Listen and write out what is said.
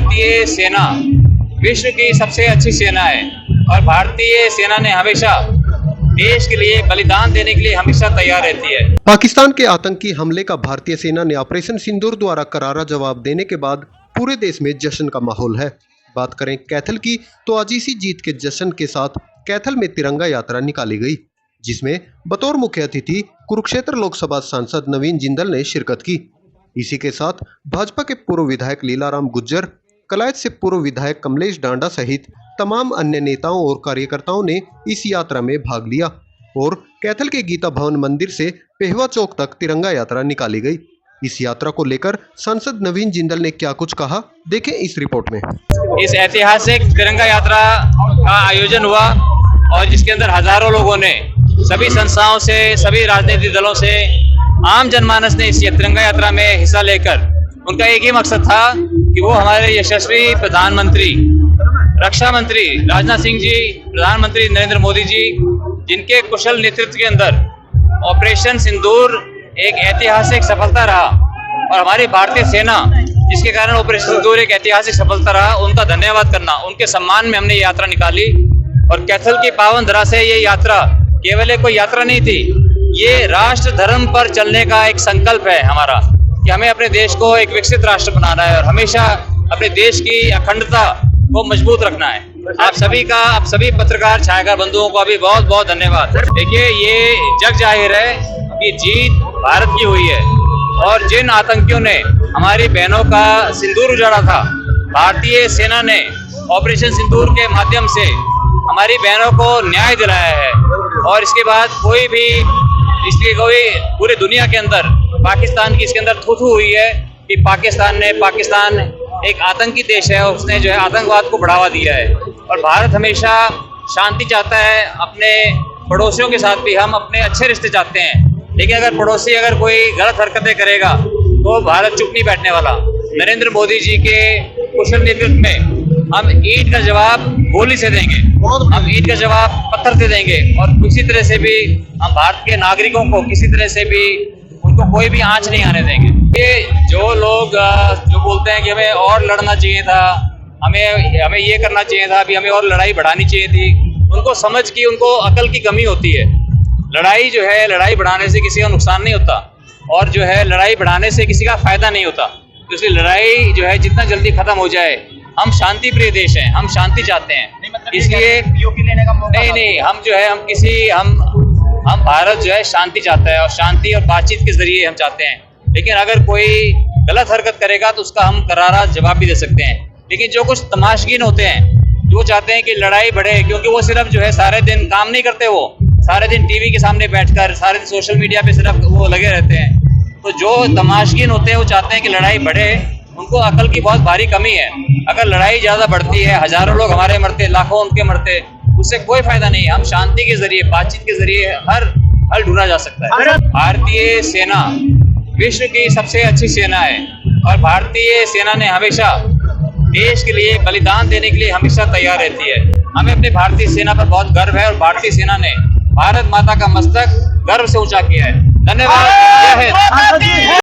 भारतीय सेना विश्व की सबसे अच्छी सेना है और भारतीय सेना ने हमेशा देश के लिए बलिदान देने के लिए हमेशा तैयार रहती है। पाकिस्तान के आतंकी हमले का भारतीय सेना ने ऑपरेशन सिंदूर द्वारा करारा जवाब देने के बाद पूरे देश में जश्न का माहौल है। बात करें कैथल की तो आज इसी जीत के जश्न के साथ कैथल में तिरंगा यात्रा निकाली गई, जिसमें बतौर मुख्य अतिथि कुरुक्षेत्र लोकसभा सांसद नवीन जिंदल ने शिरकत की। इसी के साथ भाजपा के पूर्व विधायक लीलाराम गुज्जर, कलायत से पूर्व विधायक कमलेश डांडा सहित तमाम अन्य नेताओं और कार्यकर्ताओं ने इस यात्रा में भाग लिया और कैथल के गीता भवन मंदिर से पेहवा चौक तक तिरंगा यात्रा निकाली गई। इस यात्रा को लेकर सांसद नवीन जिंदल ने क्या कुछ कहा, देखें इस रिपोर्ट में। इस ऐतिहासिक तिरंगा यात्रा का आयोजन हुआ और जिसके अंदर हजारों लोगों ने सभी संस्थाओं से, सभी राजनीतिक दलों से, आम जनमानस ने इस तिरंगा यात्रा में हिस्सा लेकर उनका एक ही मकसद था कि वो हमारे यशस्वी प्रधानमंत्री, रक्षा मंत्री राजनाथ सिंह जी, प्रधानमंत्री नरेंद्र मोदी जी, जिनके कुशल नेतृत्व के अंदर ऑपरेशन सिंदूर एक ऐतिहासिक सफलता रहा और हमारी भारतीय सेना जिसके कारण ऑपरेशन सिंदूर एक ऐतिहासिक सफलता रहा, उनका धन्यवाद करना, उनके सम्मान में हमने ये यात्रा निकाली। और कैथल की पावन धरा से ये यात्रा केवल एक कोई यात्रा नहीं थी, ये राष्ट्र धर्म पर चलने का एक संकल्प है हमारा कि हमें अपने देश को एक विकसित राष्ट्र बनाना है और हमेशा अपने देश की अखंडता को मजबूत रखना है। आप सभी पत्रकार छायाकार बंधुओं को भी बहुत बहुत धन्यवाद। देखिए, ये जग जाहिर है कि जीत भारत की हुई है और जिन आतंकियों ने हमारी बहनों का सिंदूर उजाड़ा था, भारतीय सेना ने ऑपरेशन सिंदूर के माध्यम से हमारी बहनों को न्याय दिलाया है और इसके बाद कोई पूरी दुनिया के अंदर पाकिस्तान की इसके अंदर थू हुई है कि पाकिस्तान एक आतंकी देश है और उसने जो है आतंकवाद को बढ़ावा दिया है। और भारत हमेशा शांति चाहता है, अपने पड़ोसियों के साथ भी हम अपने अच्छे रिश्ते चाहते हैं, लेकिन अगर पड़ोसी कोई गलत हरकतें करेगा तो भारत चुप नहीं बैठने वाला। नरेंद्र मोदी जी के कुशल नेतृत्व में हम ईंट का जवाब गोली से देंगे, हम ईंट का जवाब पत्थर से देंगे और किसी तरह से भी हम भारत के नागरिकों को किसी तरह से भी उनको कोई भी आंच नहीं आने देंगे। ये जो लोग जो बोलते हैं कि हमें और लड़ना चाहिए था, हमें ये करना चाहिए था, अभी हमें और लड़ाई बढ़ानी चाहिए थी, उनको समझ की उनको अकल की कमी होती है। लड़ाई बढ़ाने से किसी का नुकसान नहीं होता और जो है लड़ाई बढ़ाने से किसी का फायदा नहीं होता। तो इसलिए लड़ाई जो है जितना जल्दी खत्म हो जाए, हम शांति प्रिय देश हैं, हम शांति चाहते हैं, इसलिए हम भारत जो है शांति चाहता है और शांति और बातचीत के जरिए हम चाहते हैं। लेकिन अगर कोई गलत हरकत करेगा तो उसका हम करारा जवाब भी दे सकते हैं। लेकिन जो कुछ तमाशगीन होते हैं जो चाहते हैं कि लड़ाई बढ़े, क्योंकि वो सिर्फ जो है सारे दिन काम नहीं करते, वो सारे दिन टीवी के सामने बैठकर सारे दिन सोशल मीडिया पे सिर्फ वो लगे रहते हैं। तो जो तमाशगीन होते हैं वो चाहते हैं कि लड़ाई बढ़े, उनको अकल की बहुत भारी कमी है। अगर लड़ाई ज़्यादा बढ़ती है, हजारों लोग हमारे मरते, लाखों उनके मरते, उससे कोई फायदा नहीं है। हम शांति के जरिए, बातचीत के जरिए हल ढूंढा जा सकता है। भारतीय सेना विश्व की सबसे अच्छी सेना है और भारतीय सेना ने हमेशा देश के लिए बलिदान देने के लिए हमेशा तैयार रहती है। हमें अपने भारतीय सेना पर बहुत गर्व है और भारतीय सेना ने भारत माता का मस्तक गर्व से ऊंचा किया है। धन्यवाद। जय हिंद।